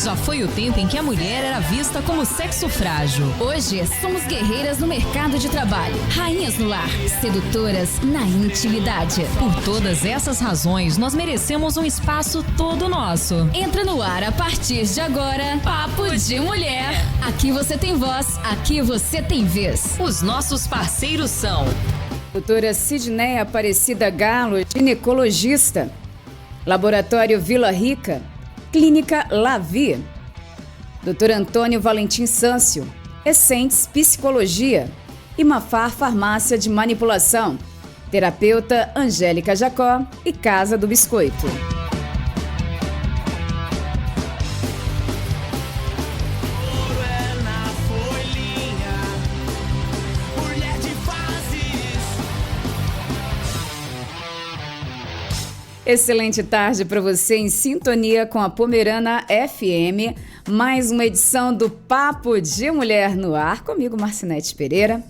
Já foi o tempo em que a mulher era vista como sexo frágil. Hoje, somos guerreiras no mercado de trabalho, rainhas no lar, sedutoras na intimidade. Por todas essas razões, nós merecemos um espaço todo nosso. Entra no ar a partir de agora, Papo de Mulher. Aqui você tem voz, aqui você tem vez. Os nossos parceiros são... Doutora Sidneia Aparecida Galo, ginecologista. Laboratório Vila Rica. Clínica Lavi. Dr. Antônio Valentim Sâncio, Essentes Psicologia. E Mafar Farmácia de Manipulação. Terapeuta Angélica Jacó e Casa do Biscoito. Excelente tarde para você em sintonia com a Pomerana FM. Mais uma edição do Papo de Mulher no ar. Comigo, Marcinete Pereira.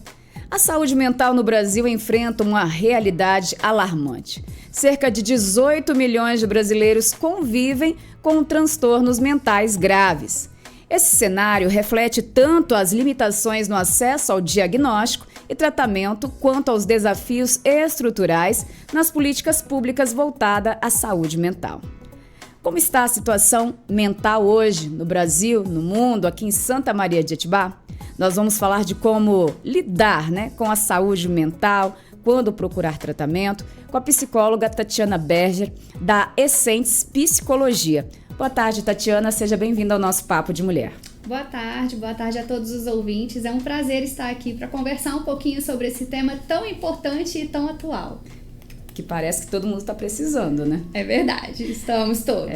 A saúde mental no Brasil enfrenta uma realidade alarmante. Cerca de 18 milhões de brasileiros convivem com transtornos mentais graves. Esse cenário reflete tanto as limitações no acesso ao diagnóstico e tratamento, quanto aos desafios estruturais nas políticas públicas voltadas à saúde mental. Como está a situação mental hoje no Brasil, no mundo, aqui em Santa Maria de Etibá? Nós vamos falar de como lidar, com a saúde mental, quando procurar tratamento, com a psicóloga Tatiana Berger, da Essentes Psicologia. Boa tarde, Tatiana. Seja bem-vinda ao nosso Papo de Mulher. Boa tarde a todos os ouvintes. É um prazer estar aqui para conversar um pouquinho sobre esse tema tão importante e tão atual. Que parece que todo mundo está precisando, né? É verdade, estamos todos.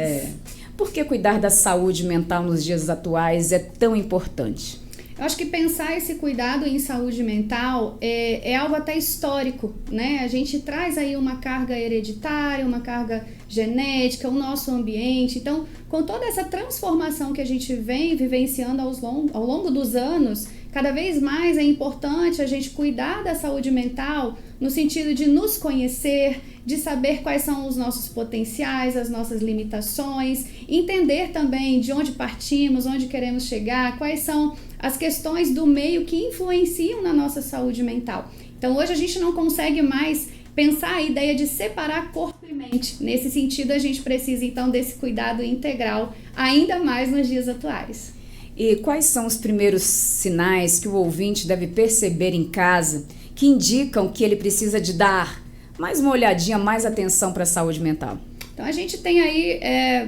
Por que cuidar da saúde mental nos dias atuais é tão importante? Eu acho que pensar esse cuidado em saúde mental é algo até histórico, né? A gente traz aí uma carga hereditária, uma carga genética, o nosso ambiente. Então, com toda essa transformação que a gente vem vivenciando ao longo dos anos, cada vez mais é importante a gente cuidar da saúde mental no sentido de nos conhecer, de saber quais são os nossos potenciais, as nossas limitações, entender também de onde partimos, onde queremos chegar, quais são as questões do meio que influenciam na nossa saúde mental. Então, hoje a gente não consegue mais pensar a ideia de separar corpo e mente. Nesse sentido, a gente precisa, então, desse cuidado integral, ainda mais nos dias atuais. E quais são os primeiros sinais que o ouvinte deve perceber em casa que indicam que ele precisa de dar mais uma olhadinha, mais atenção para a saúde mental? Então, a gente tem aí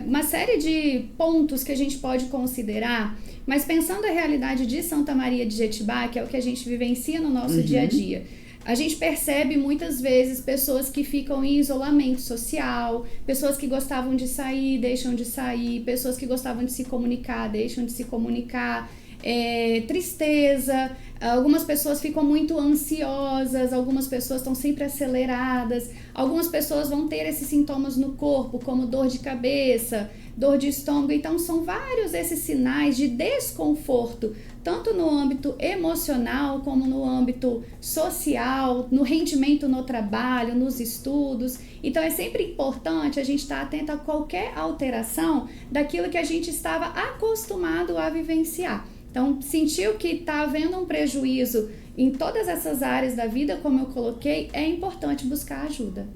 uma série de pontos que a gente pode considerar, mas pensando a realidade de Santa Maria de Jetibá, que é o que a gente vivencia no nosso dia a dia, a gente percebe muitas vezes pessoas que ficam em isolamento social, pessoas que gostavam de sair, deixam de sair, pessoas que gostavam de se comunicar, deixam de se comunicar, tristeza, algumas pessoas ficam muito ansiosas, algumas pessoas estão sempre aceleradas, algumas pessoas vão ter esses sintomas no corpo, como dor de cabeça, dor de estômago. Então são vários esses sinais de desconforto, tanto no âmbito emocional como no âmbito social, no rendimento no trabalho, nos estudos. Então é sempre importante a gente estar atento a qualquer alteração daquilo que a gente estava acostumado a vivenciar. Então, sentiu que está havendo um prejuízo em todas essas áreas da vida, como eu coloquei, é importante buscar ajuda.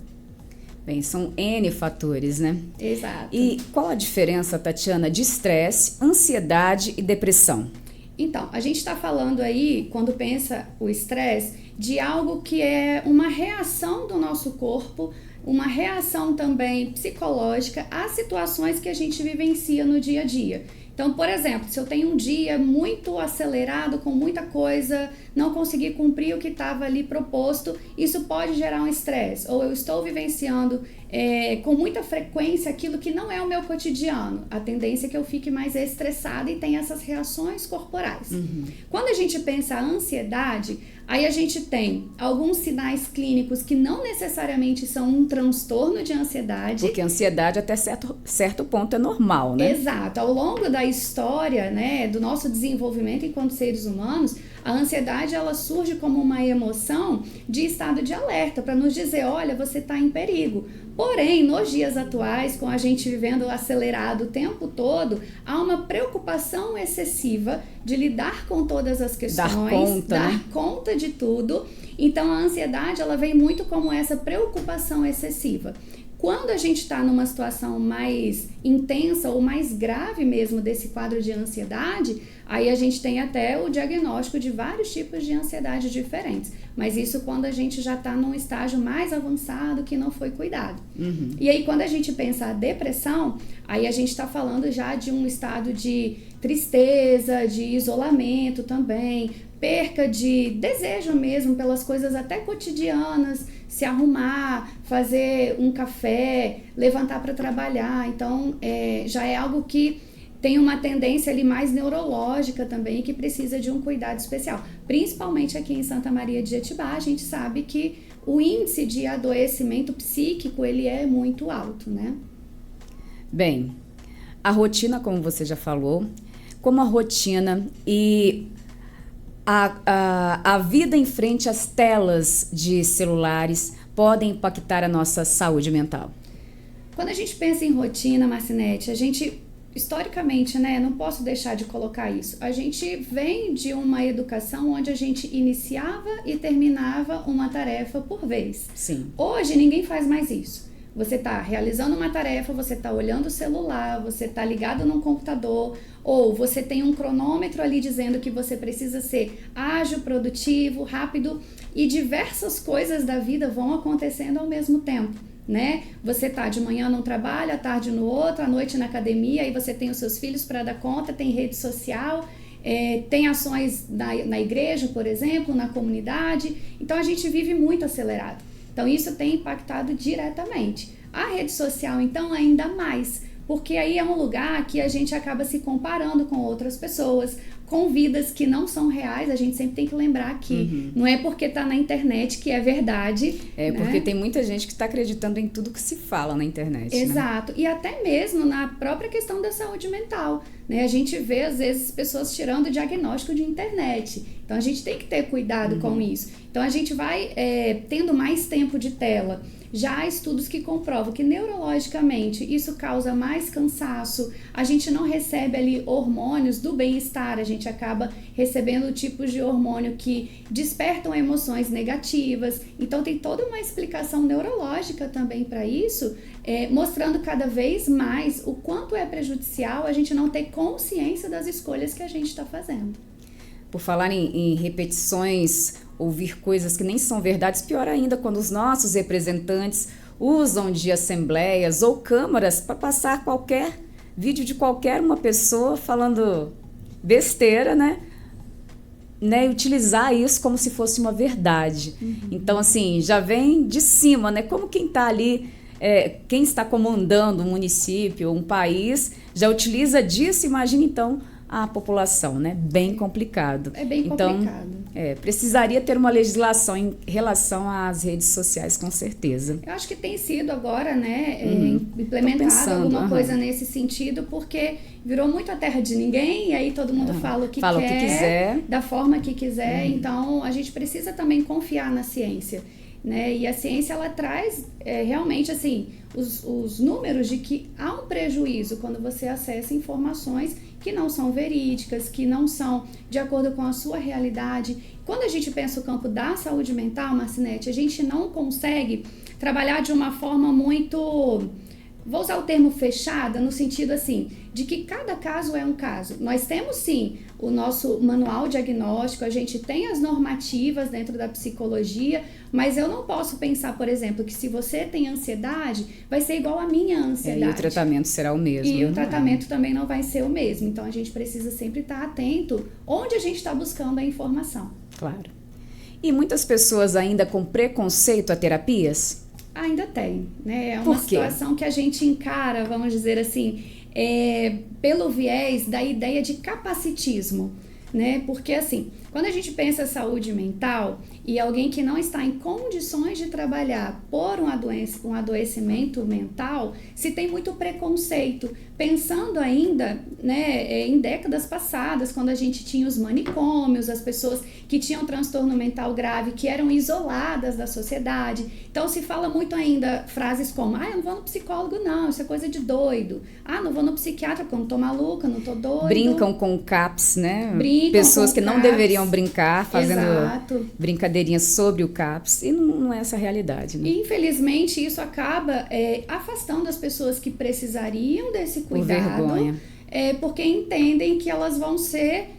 Bem, são N fatores, né? Exato. E qual a diferença, Tatiana, de estresse, ansiedade e depressão? Então, a gente está falando aí, quando pensa o estresse, de algo que é uma reação do nosso corpo, uma reação também psicológica às situações que a gente vivencia no dia a dia. Então, por exemplo, se eu tenho um dia muito acelerado, com muita coisa, não consegui cumprir o que estava ali proposto, isso pode gerar um estresse. Ou eu estou vivenciando com muita frequência aquilo que não é o meu cotidiano. A tendência é que eu fique mais estressada e tenha essas reações corporais. Quando a gente pensa a ansiedade, aí a gente tem alguns sinais clínicos que não necessariamente são um transtorno de ansiedade. Porque a ansiedade até certo ponto é normal, né? Exato. Ao longo da história, né, do nosso desenvolvimento enquanto seres humanos, A ansiedade, ela surge como uma emoção de estado de alerta, para nos dizer, olha, você está em perigo. Porém, nos dias atuais, com a gente vivendo acelerado o tempo todo, há uma preocupação excessiva de lidar com todas as questões, dar conta de tudo. Então, a ansiedade, ela vem muito como essa preocupação excessiva. Quando a gente está numa situação mais intensa ou mais grave mesmo desse quadro de ansiedade, aí a gente tem até o diagnóstico de vários tipos de ansiedade diferentes. Mas isso quando a gente já está num estágio mais avançado que não foi cuidado. E aí quando a gente pensa a depressão, aí a gente está falando já de um estado de tristeza, de isolamento também, perca de desejo mesmo pelas coisas até cotidianas, se arrumar, fazer um café, levantar para trabalhar. Então, já é algo que tem uma tendência ali mais neurológica também, que precisa de um cuidado especial. Principalmente aqui em Santa Maria de Jetibá, a gente sabe que o índice de adoecimento psíquico, ele é muito alto, né? Bem, a rotina, como você já falou, como a rotina e a vida em frente às telas de celulares podem impactar a nossa saúde mental? Quando a gente pensa em rotina, Marcinete, a gente, historicamente, né, não posso deixar de colocar isso, a gente vem de uma educação onde a gente iniciava e terminava uma tarefa por vez. Sim. Hoje, ninguém faz mais isso. Você está realizando uma tarefa, você está olhando o celular, você está ligado num computador, ou você tem um cronômetro ali dizendo que você precisa ser ágil, produtivo, rápido, e diversas coisas da vida vão acontecendo ao mesmo tempo, né? Você tá de manhã num trabalho, à tarde no outro, à noite na academia, aí você tem os seus filhos para dar conta, tem rede social, tem ações na igreja, por exemplo, na comunidade. Então a gente vive muito acelerado. Então isso tem impactado diretamente. A rede social, então, ainda mais, porque aí é um lugar que a gente acaba se comparando com outras pessoas, com vidas que não são reais. A gente sempre tem que lembrar que não é porque tá na internet que é verdade. É, né? porque tem muita gente que está acreditando em tudo que se fala na internet. Exato. Né? E até mesmo na própria questão da saúde mental, né? A gente vê, às vezes, pessoas tirando diagnóstico de internet. Então, a gente tem que ter cuidado com isso. Então, a gente vai tendo mais tempo de tela. Já há estudos que comprovam que neurologicamente isso causa mais cansaço, a gente não recebe ali hormônios do bem-estar, a gente acaba recebendo tipos de hormônio que despertam emoções negativas. Então tem toda uma explicação neurológica também para isso, mostrando cada vez mais o quanto é prejudicial a gente não ter consciência das escolhas que a gente está fazendo. Por falar em repetições, ouvir coisas que nem são verdades, pior ainda quando os nossos representantes usam de assembleias ou câmaras para passar qualquer vídeo de qualquer uma pessoa falando besteira, né? E utilizar isso como se fosse uma verdade. Então, assim, já vem de cima, né? Como quem está ali, quem está comandando um município, um país, já utiliza disso, imagina então a população, né? Bem complicado. É bem complicado. Então, precisaria ter uma legislação em relação às redes sociais, com certeza. Eu acho que tem sido agora, né, implementada alguma coisa nesse sentido, porque virou muito a terra de ninguém, e aí todo mundo fala o que quiser, da forma que quiser. Então, a gente precisa também confiar na ciência, né? E a ciência, ela traz realmente, assim, os números de que há um prejuízo quando você acessa informações que não são verídicas, que não são de acordo com a sua realidade. Quando a gente pensa o campo da saúde mental, Marcinete, a gente não consegue trabalhar de uma forma muito, vou usar o termo fechada, no sentido assim, de que cada caso é um caso. Nós temos sim o nosso manual diagnóstico, a gente tem as normativas dentro da psicologia, mas eu não posso pensar, por exemplo, que se você tem ansiedade, vai ser igual a minha ansiedade. E o tratamento será o mesmo. E o tratamento também não vai ser o mesmo. Então, a gente precisa sempre estar atento onde a gente está buscando a informação. Claro. E muitas pessoas ainda com preconceito a terapias? Ainda tem, né? É uma situação que a gente encara, vamos dizer assim, pelo viés da ideia de capacitismo, né? Porque assim, Quando a gente pensa em saúde mental e alguém que não está em condições de trabalhar por um adoecimento mental, se tem muito preconceito, pensando ainda, né, em décadas passadas, quando a gente tinha os manicômios, as pessoas que tinham transtorno mental grave, que eram isoladas da sociedade. Então se fala muito ainda frases como, eu não vou no psicólogo não, isso é coisa de doido. Não vou no psiquiatra porque eu não tô maluca, não tô doido. Brincam com o CAPS, né? Brincam pessoas com que o não CAPS. deveriam brincar, fazendo Exato. brincadeirinhas sobre o CAPS, e não é essa a realidade, né? E infelizmente isso acaba afastando as pessoas que precisariam desse cuidado, Por vergonha. Porque entendem que elas vão ser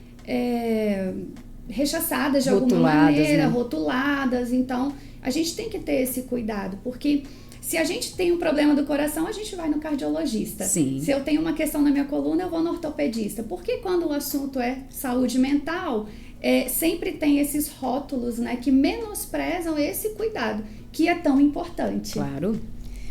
rechaçadas de alguma Rotuladas, maneira, né? rotuladas. Então a gente tem que ter esse cuidado, porque se a gente tem um problema do coração, a gente vai no cardiologista. Sim. Se eu tenho uma questão na minha coluna, eu vou no ortopedista. Porque quando o assunto é saúde mental, sempre tem esses rótulos, né, que menosprezam esse cuidado, que é tão importante. Claro,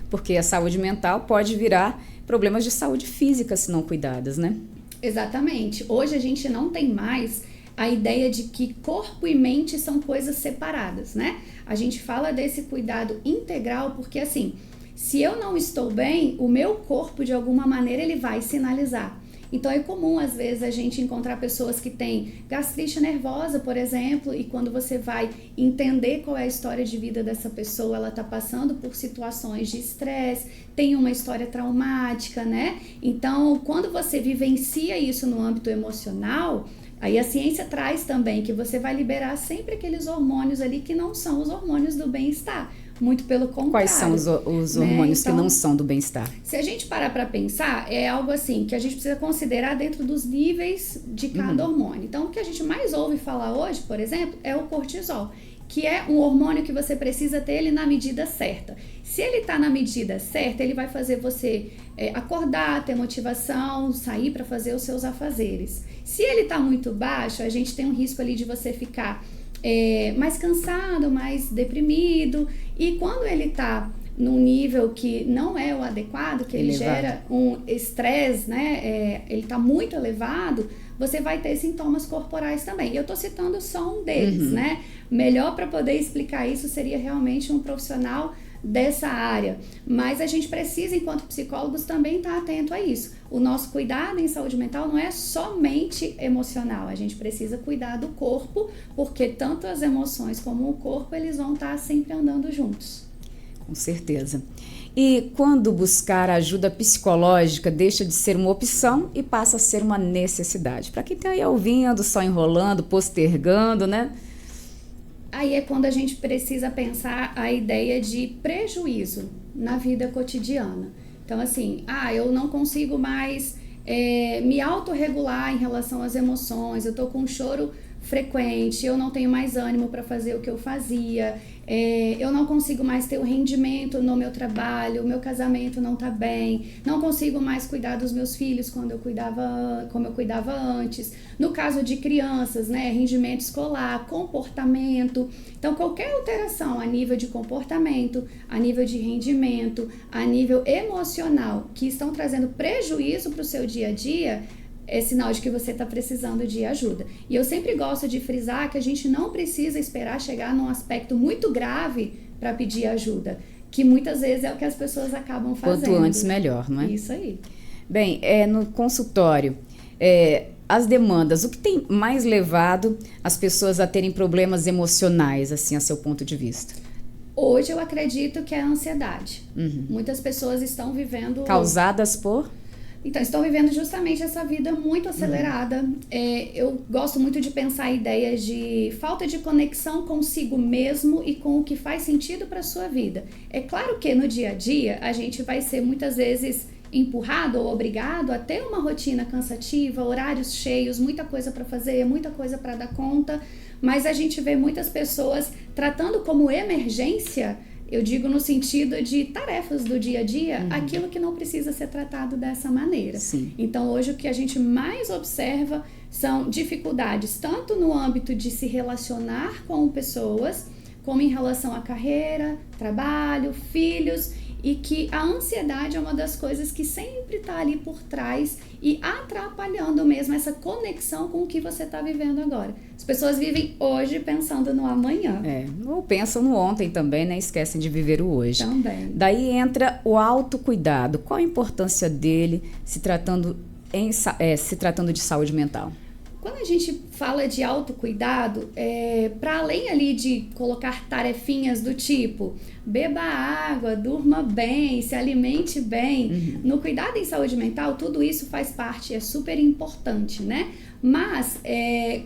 porque a saúde mental pode virar problemas de saúde física se não cuidadas, né? Exatamente. Hoje a gente não tem mais a ideia de que corpo e mente são coisas separadas, né? A gente fala desse cuidado integral porque, assim, se eu não estou bem, o meu corpo, de alguma maneira, ele vai sinalizar. Então é comum, às vezes, a gente encontrar pessoas que têm gastrite nervosa, por exemplo, e quando você vai entender qual é a história de vida dessa pessoa, ela está passando por situações de estresse, tem uma história traumática, né? Então, quando você vivencia isso no âmbito emocional, aí a ciência traz também que você vai liberar sempre aqueles hormônios ali que não são os hormônios do bem-estar. Muito pelo contrário. Quais são os hormônios Então, que não são do bem-estar? Se a gente parar para pensar, é algo assim que a gente precisa considerar dentro dos níveis de cada hormônio. Então, o que a gente mais ouve falar hoje, por exemplo, é o cortisol, que é um hormônio que você precisa ter ele na medida certa. Se ele está na medida certa, ele vai fazer você acordar, ter motivação, sair para fazer os seus afazeres. Se ele está muito baixo, a gente tem um risco ali de você ficar mais cansado, mais deprimido, e quando ele está num nível que não é o adequado, que ele gera um estresse, né? Ele está muito elevado, você vai ter sintomas corporais também. Eu estou citando só um deles, né? Melhor para poder explicar isso seria realmente um profissional dessa área, mas a gente precisa, enquanto psicólogos, também estar atento a isso. O nosso cuidado em saúde mental não é somente emocional, a gente precisa cuidar do corpo, porque tanto as emoções como o corpo, eles vão estar sempre andando juntos. Com certeza. E quando buscar ajuda psicológica deixa de ser uma opção e passa a ser uma necessidade? Para quem está aí ouvindo, só enrolando, postergando, né? Aí é quando a gente precisa pensar a ideia de prejuízo na vida cotidiana. Então, assim, eu não consigo mais me autorregular em relação às emoções, eu tô com um choro frequente, eu não tenho mais ânimo para fazer o que eu fazia, eu não consigo mais ter o rendimento no meu trabalho, o meu casamento não tá bem, não consigo mais cuidar dos meus filhos como eu cuidava antes. No caso de crianças, né, rendimento escolar, comportamento. Então, qualquer alteração a nível de comportamento, a nível de rendimento, a nível emocional, que estão trazendo prejuízo para o seu dia a dia, é sinal de que você está precisando de ajuda. E eu sempre gosto de frisar que a gente não precisa esperar chegar num aspecto muito grave para pedir ajuda, que muitas vezes é o que as pessoas acabam fazendo. Quanto antes, melhor, não é? Isso aí. Bem, no consultório, as demandas, o que tem mais levado as pessoas a terem problemas emocionais, assim, a seu ponto de vista? Hoje eu acredito que é a ansiedade. Muitas pessoas estão vivendo... Causadas por... Então, estão vivendo justamente essa vida muito acelerada. Eu gosto muito de pensar a ideia de falta de conexão consigo mesmo e com o que faz sentido para a sua vida. É claro que no dia a dia a gente vai ser muitas vezes empurrado ou obrigado a ter uma rotina cansativa, horários cheios, muita coisa para fazer, muita coisa para dar conta, mas a gente vê muitas pessoas tratando como emergência. Eu digo no sentido de tarefas do dia a dia, aquilo que não precisa ser tratado dessa maneira. Sim. Então, hoje, o que a gente mais observa são dificuldades, tanto no âmbito de se relacionar com pessoas, como em relação à carreira, trabalho, filhos, e que a ansiedade é uma das coisas que sempre está ali por trás e atrapalhando mesmo essa conexão com o que você está vivendo agora. As pessoas vivem hoje pensando no amanhã. Ou pensam no ontem também, né? Esquecem de viver o hoje. Também. Daí entra o autocuidado. Qual a importância dele se tratando de saúde mental? Quando a gente fala de autocuidado, para além ali de colocar tarefinhas do tipo beba água, durma bem, se alimente bem, no cuidado em saúde mental, tudo isso faz parte, é super importante, né? Mas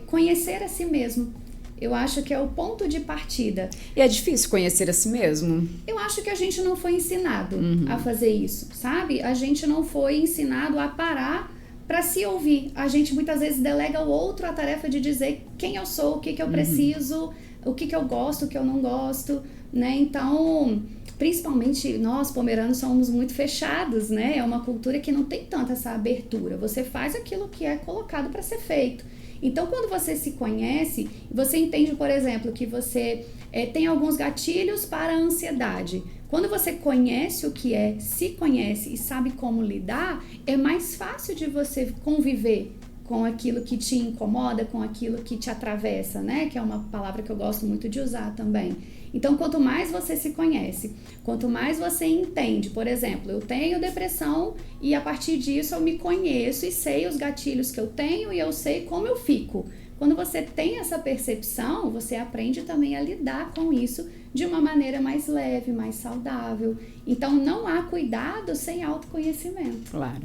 conhecer a si mesmo, eu acho que é o ponto de partida. E é difícil conhecer a si mesmo? Eu acho que a gente não foi ensinado a fazer isso, sabe? A gente não foi ensinado a parar para se ouvir. A gente muitas vezes delega ao outro a tarefa de dizer quem eu sou, o que eu preciso, o que eu gosto, o que eu não gosto, né? Então, principalmente nós, pomeranos, somos muito fechados, né? É uma cultura que não tem tanta essa abertura. Você faz aquilo que é colocado para ser feito. Então, quando você se conhece, você entende, por exemplo, que você tem alguns gatilhos para a ansiedade. Quando você conhece o que é, se conhece e sabe como lidar, é mais fácil de você conviver com aquilo que te incomoda, com aquilo que te atravessa, né? Que é uma palavra que eu gosto muito de usar também. Então, quanto mais você se conhece, quanto mais você entende, por exemplo, eu tenho depressão e a partir disso eu me conheço e sei os gatilhos que eu tenho e eu sei como eu fico. Quando você tem essa percepção, você aprende também a lidar com isso de uma maneira mais leve, mais saudável. Então, não há cuidado sem autoconhecimento. Claro.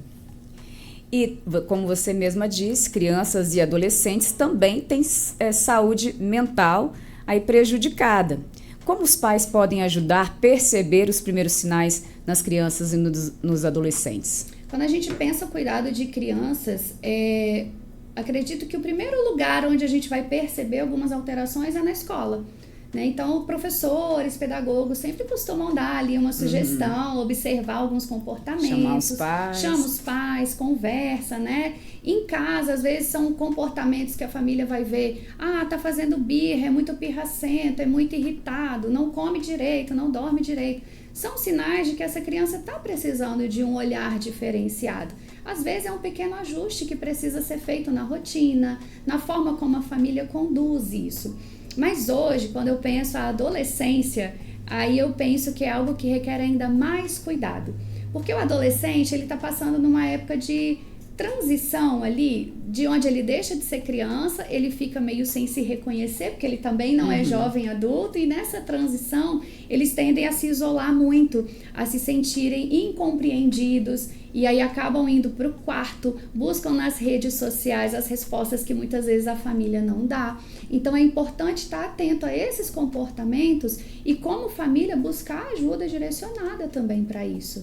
E, como você mesma disse, crianças e adolescentes também têm saúde mental aí prejudicada. Como os pais podem ajudar a perceber os primeiros sinais nas crianças e nos adolescentes? Quando a gente pensa o cuidado de crianças, acredito que o primeiro lugar onde a gente vai perceber algumas alterações é na escola. Né? Então, professores, pedagogos sempre costumam dar ali uma sugestão, observar alguns comportamentos. Chama os pais, conversa, né? Em casa, às vezes, são comportamentos que a família vai ver. Tá fazendo birra, é muito pirracento, é muito irritado, não come direito, não dorme direito. São sinais de que essa criança está precisando de um olhar diferenciado. Às vezes é um pequeno ajuste que precisa ser feito na rotina, na forma como a família conduz isso. Mas hoje, quando eu penso a adolescência, aí eu penso que é algo que requer ainda mais cuidado. Porque o adolescente, ele está passando numa época de transição ali, de onde ele deixa de ser criança, ele fica meio sem se reconhecer, porque ele também não é jovem adulto, e nessa transição eles tendem a se isolar muito, a se sentirem incompreendidos, e aí acabam indo para o quarto, buscam nas redes sociais as respostas que muitas vezes a família não dá. Então é importante estar atento a esses comportamentos e, como família, buscar ajuda direcionada também para isso.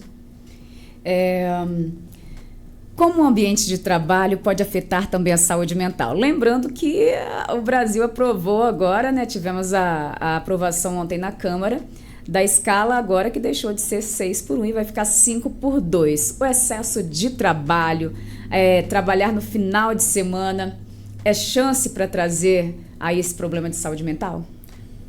Como o ambiente de trabalho pode afetar também a saúde mental? Lembrando que o Brasil aprovou agora, né? Tivemos a aprovação ontem na Câmara da escala agora que deixou de ser 6/1 e vai ficar 5/2. O excesso de trabalho, trabalhar no final de semana, é chance para trazer aí esse problema de saúde mental?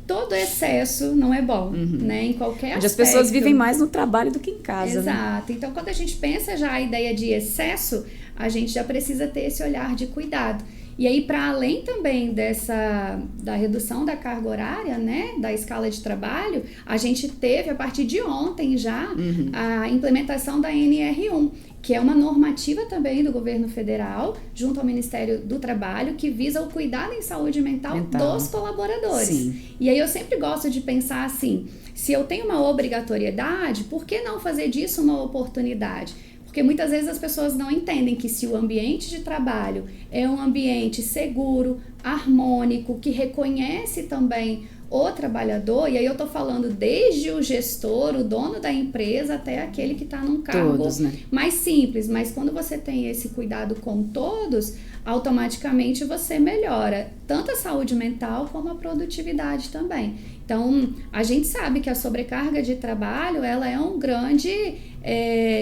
Todo excesso não é bom, né? Em qualquer aspecto. As pessoas vivem mais no trabalho do que em casa. Exato. Né? Então, quando a gente pensa já a ideia de excesso, a gente já precisa ter esse olhar de cuidado. E aí, para além também da redução da carga horária, né, da escala de trabalho, a gente teve, a partir de ontem já, a implementação da NR1, que é uma normativa também do governo federal, junto ao Ministério do Trabalho, que visa o cuidado em saúde mental dos colaboradores. Sim. E aí eu sempre gosto de pensar assim, se eu tenho uma obrigatoriedade, por que não fazer disso uma oportunidade? Porque muitas vezes as pessoas não entendem que se o ambiente de trabalho é um ambiente seguro, harmônico, que reconhece também o trabalhador, e aí eu tô falando desde o gestor, o dono da empresa, até aquele que está num cargo mais simples, mas quando você tem esse cuidado com todos, automaticamente você melhora tanto a saúde mental como a produtividade também. Então, a gente sabe que a sobrecarga de trabalho, ela é um grande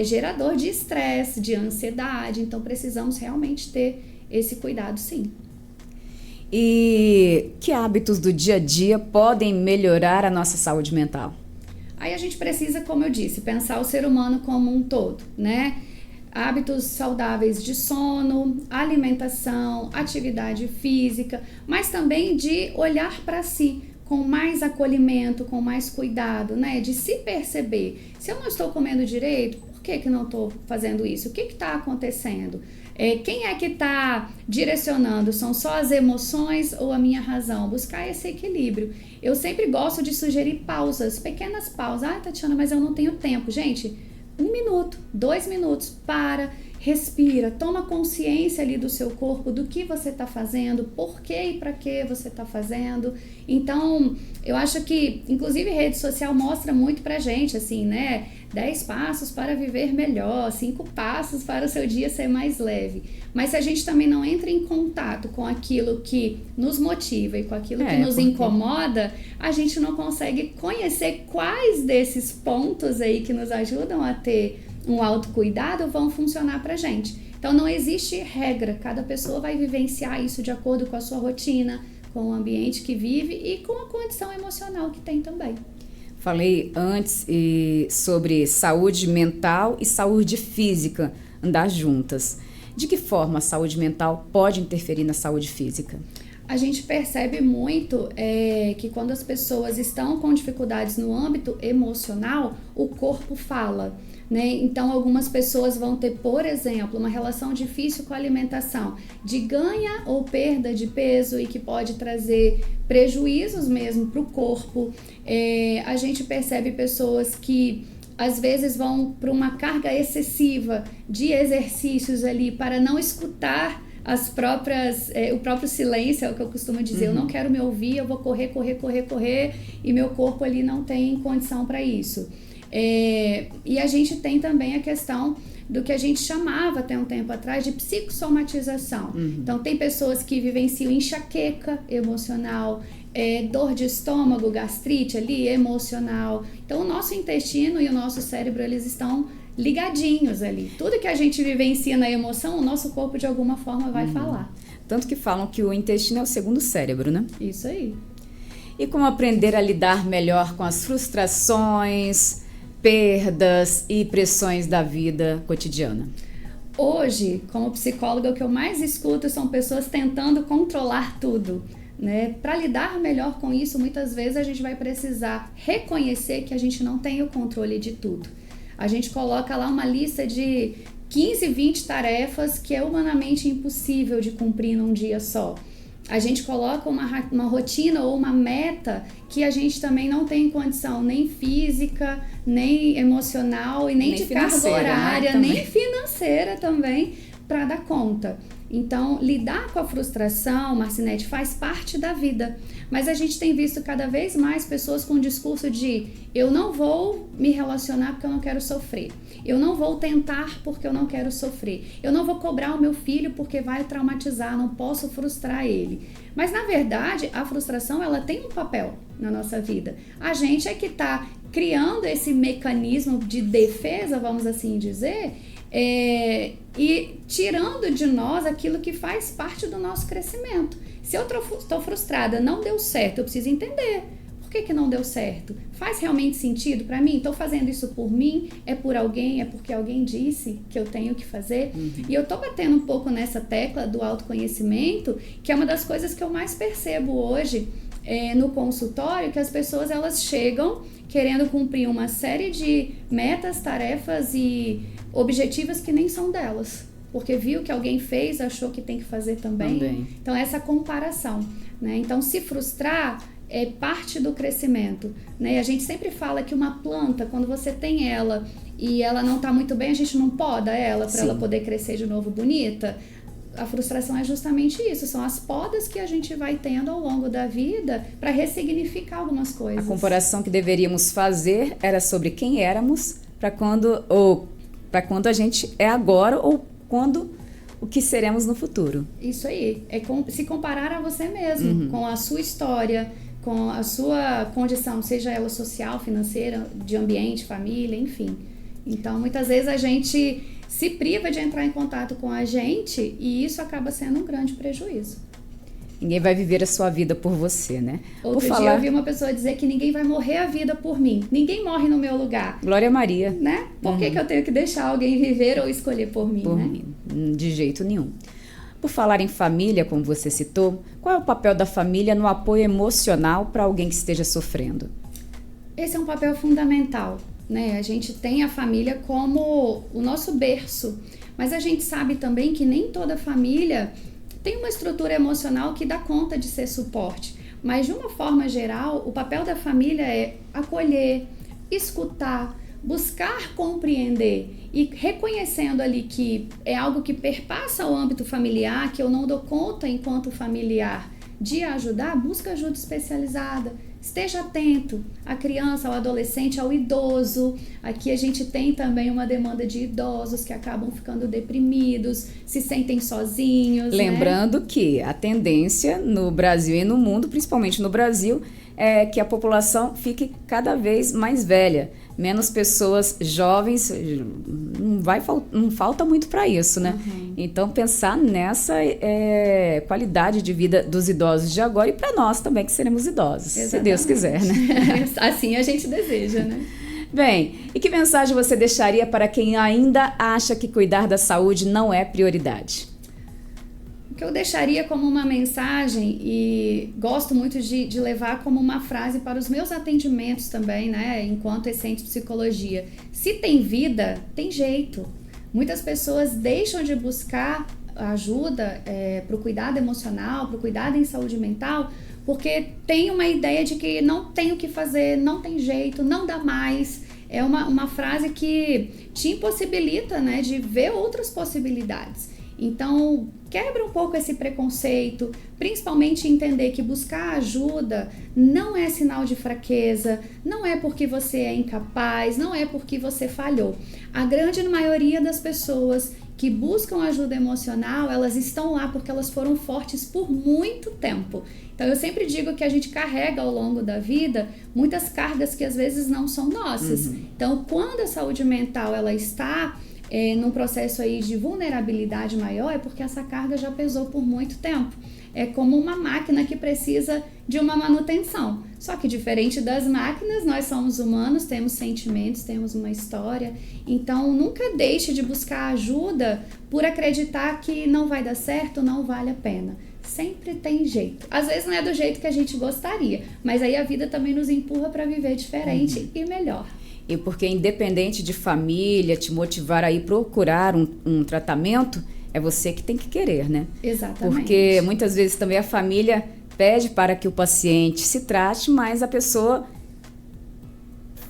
gerador de estresse, de ansiedade, então precisamos realmente ter esse cuidado, sim. E que hábitos do dia a dia podem melhorar a nossa saúde mental? Aí a gente precisa, como eu disse, pensar o ser humano como um todo, né? Hábitos saudáveis de sono, alimentação, atividade física, mas também de olhar para si com mais acolhimento, com mais cuidado, né? De se perceber. Se eu não estou comendo direito, por que não estou fazendo isso? O que está acontecendo? Quem é que está direcionando? São só as emoções ou a minha razão? Buscar esse equilíbrio. Eu sempre gosto de sugerir pausas, pequenas pausas. Ah, Tatiana, mas eu não tenho tempo. Gente, 1 minuto, 2 minutos, para, respira, toma consciência ali do seu corpo, do que você está fazendo, por que e para que você está fazendo. Então, eu acho que, inclusive, rede social mostra muito pra gente, assim, né? 10 passos para viver melhor, 5 passos para o seu dia ser mais leve. Mas se a gente também não entra em contato com aquilo que nos motiva e com aquilo que nos incomoda, a gente não consegue conhecer quais desses pontos aí que nos ajudam a ter um autocuidado vão funcionar pra gente. Então não existe regra, cada pessoa vai vivenciar isso de acordo com a sua rotina, com o ambiente que vive e com a condição emocional que tem também. Falei antes sobre saúde mental e saúde física, andar juntas. De que forma a saúde mental pode interferir na saúde física? A gente percebe muito que quando as pessoas estão com dificuldades no âmbito emocional, o corpo fala, né? Então, algumas pessoas vão ter, por exemplo, uma relação difícil com a alimentação, de ganha ou perda de peso e que pode trazer prejuízos mesmo para o corpo. A gente percebe pessoas que às vezes vão para uma carga excessiva de exercícios ali para não escutar o próprio silêncio, é o que eu costumo dizer. Eu não quero me ouvir, eu vou correr, e meu corpo ali não tem condição para isso. E a gente tem também a questão do que a gente chamava até um tempo atrás de psicossomatização. Então tem pessoas que vivenciam enxaqueca emocional, dor de estômago, gastrite ali, emocional. Então o nosso intestino e o nosso cérebro, eles estão ligadinhos ali. Tudo que a gente vivencia na emoção, o nosso corpo de alguma forma vai falar. Tanto que falam que o intestino é o segundo cérebro, né? Isso aí. E como aprender a lidar melhor com as frustrações, perdas e pressões da vida cotidiana? Hoje, como psicóloga, o que eu mais escuto são pessoas tentando controlar tudo, né? Para lidar melhor com isso, muitas vezes a gente vai precisar reconhecer que a gente não tem o controle de tudo. A gente coloca lá uma lista de 15, 20 tarefas que é humanamente impossível de cumprir num dia só. A gente coloca uma rotina ou uma meta que a gente também não tem condição nem física, nem emocional e nem de carga horária, né? Nem financeira também para dar conta. Então, lidar com a frustração, Marcinete, faz parte da vida. Mas a gente tem visto cada vez mais pessoas com o discurso de eu não vou me relacionar porque eu não quero sofrer. Eu não vou tentar porque eu não quero sofrer. Eu não vou cobrar o meu filho porque vai traumatizar, não posso frustrar ele. Mas, na verdade, a frustração, ela tem um papel na nossa vida. A gente é que está criando esse mecanismo de defesa, vamos assim dizer, e tirando de nós aquilo que faz parte do nosso crescimento. Se eu estou frustrada, não deu certo, eu preciso entender por que não deu certo. Faz realmente sentido para mim? Estou fazendo isso por mim? É por alguém? É porque alguém disse que eu tenho que fazer? E eu estou batendo um pouco nessa tecla do autoconhecimento, que é uma das coisas que eu mais percebo hoje no consultório, que as pessoas elas chegam querendo cumprir uma série de metas, tarefas e objetivos que nem são delas, porque viu que alguém fez, achou que tem que fazer também. Então essa comparação, né? Então se frustrar é parte do crescimento, né? E a gente sempre fala que uma planta, quando você tem ela e ela não está muito bem, a gente não poda ela para ela poder crescer de novo bonita. A frustração é justamente isso, são as podas que a gente vai tendo ao longo da vida para ressignificar algumas coisas. A comparação que deveríamos fazer era sobre quem éramos para quando a gente é agora ou quando o que seremos no futuro. Isso aí, se comparar a você mesmo, com a sua história, com a sua condição, seja ela social, financeira, de ambiente, família, enfim. Então, muitas vezes a gente se priva de entrar em contato com a gente e isso acaba sendo um grande prejuízo. Ninguém vai viver a sua vida por você, né? Outro dia eu vi uma pessoa dizer que ninguém vai morrer a vida por mim. Ninguém morre no meu lugar. Glória a Maria. Né? Por que eu tenho que deixar alguém viver ou escolher por mim, Por né? mim, de jeito nenhum. Por falar em família, como você citou, qual é o papel da família no apoio emocional para alguém que esteja sofrendo? Esse é um papel fundamental, né? A gente tem a família como o nosso berço, mas a gente sabe também que nem toda família tem uma estrutura emocional que dá conta de ser suporte. Mas de uma forma geral, o papel da família é acolher, escutar, buscar compreender e reconhecendo ali que é algo que perpassa o âmbito familiar, que eu não dou conta enquanto familiar de ajudar, busca ajuda especializada. Esteja atento à criança, ao adolescente, ao idoso. Aqui a gente tem também uma demanda de idosos que acabam ficando deprimidos, se sentem sozinhos. Lembrando que a tendência no Brasil e no mundo, principalmente no Brasil, é que a população fique cada vez mais velha. Menos pessoas jovens, não falta muito para isso, né? Então, pensar nessa qualidade de vida dos idosos de agora e para nós também, que seremos idosos, Exatamente. se Deus quiser, né? Assim a gente deseja, né? Bem, e que mensagem você deixaria para quem ainda acha que cuidar da saúde não é prioridade? O que eu deixaria como uma mensagem, e gosto muito de levar como uma frase para os meus atendimentos também, né, enquanto Essente Psicologia. Se tem vida, tem jeito. Muitas pessoas deixam de buscar ajuda para o cuidado emocional, para o cuidado em saúde mental, porque tem uma ideia de que não tem o que fazer, não tem jeito, não dá mais. É uma frase que te impossibilita, né, de ver outras possibilidades. Então, quebra um pouco esse preconceito, principalmente entender que buscar ajuda não é sinal de fraqueza, não é porque você é incapaz, não é porque você falhou. A grande maioria das pessoas que buscam ajuda emocional, elas estão lá porque elas foram fortes por muito tempo. Então, eu sempre digo que a gente carrega ao longo da vida muitas cargas que às vezes não são nossas. Então, quando a saúde mental ela está num processo aí de vulnerabilidade maior, é porque essa carga já pesou por muito tempo. É como uma máquina que precisa de uma manutenção. Só que diferente das máquinas, nós somos humanos, temos sentimentos, temos uma história. Então, nunca deixe de buscar ajuda por acreditar que não vai dar certo, não vale a pena. Sempre tem jeito. Às vezes não é do jeito que a gente gostaria, mas aí a vida também nos empurra para viver diferente e melhor. E porque independente de família, te motivar a ir procurar um tratamento, é você que tem que querer, né? Exatamente. Porque muitas vezes também a família pede para que o paciente se trate, mas a pessoa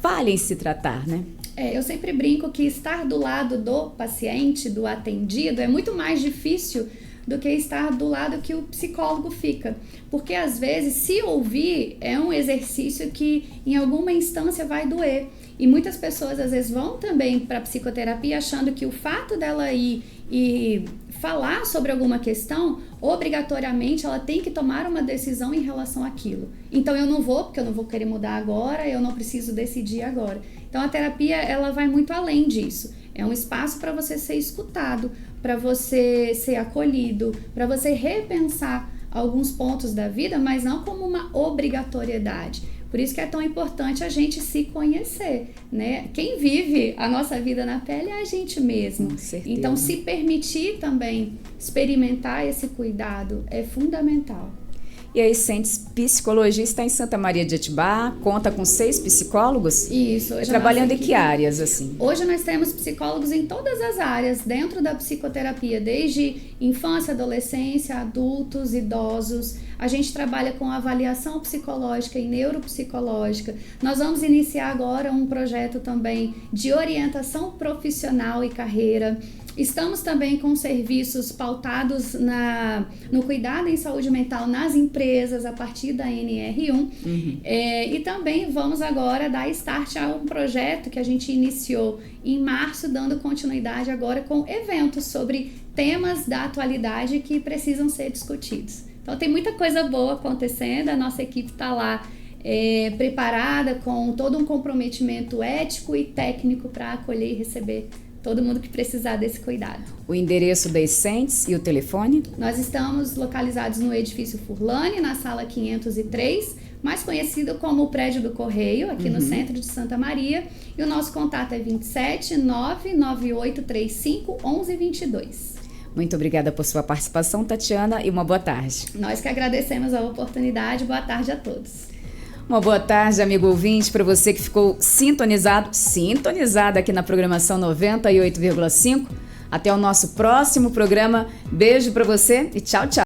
falha em se tratar, né? Eu sempre brinco que estar do lado do paciente, do atendido, é muito mais difícil do que estar do lado que o psicólogo fica. Porque às vezes, se ouvir, é um exercício que em alguma instância vai doer. E muitas pessoas às vezes vão também para a psicoterapia achando que o fato dela ir e falar sobre alguma questão, obrigatoriamente ela tem que tomar uma decisão em relação àquilo. Então eu não vou, porque eu não vou querer mudar agora, eu não preciso decidir agora. Então a terapia ela vai muito além disso. É um espaço para você ser escutado, para você ser acolhido, para você repensar alguns pontos da vida, mas não como uma obrigatoriedade. Por isso que é tão importante a gente se conhecer, né? Quem vive a nossa vida na pele é a gente mesmo. Com certeza. Então, se permitir também experimentar esse cuidado é fundamental. E a Essente Psicologia está em Santa Maria de Atibá, conta com 6 psicólogos? Isso. Hoje trabalhando em que áreas, assim? Hoje nós temos psicólogos em todas as áreas dentro da psicoterapia, desde infância, adolescência, adultos, idosos. A gente trabalha com avaliação psicológica e neuropsicológica. Nós vamos iniciar agora um projeto também de orientação profissional e carreira. Estamos também com serviços pautados no cuidado em saúde mental nas empresas, a partir da NR1. E também vamos agora dar start a um projeto que a gente iniciou em março, dando continuidade agora com eventos sobre temas da atualidade que precisam ser discutidos. Então tem muita coisa boa acontecendo, a nossa equipe está lá preparada com todo um comprometimento ético e técnico para acolher e receber todo mundo que precisar desse cuidado. O endereço da Essentes e o telefone? Nós estamos localizados no edifício Furlane, na sala 503, mais conhecido como o Prédio do Correio, aqui no centro de Santa Maria. E o nosso contato é 27 99835 1122. Muito obrigada por sua participação, Tatiana, e uma boa tarde. Nós que agradecemos a oportunidade. Boa tarde a todos. Uma boa tarde, amigo ouvinte, para você que ficou sintonizado aqui na programação 98,5. Até o nosso próximo programa. Beijo para você e tchau, tchau.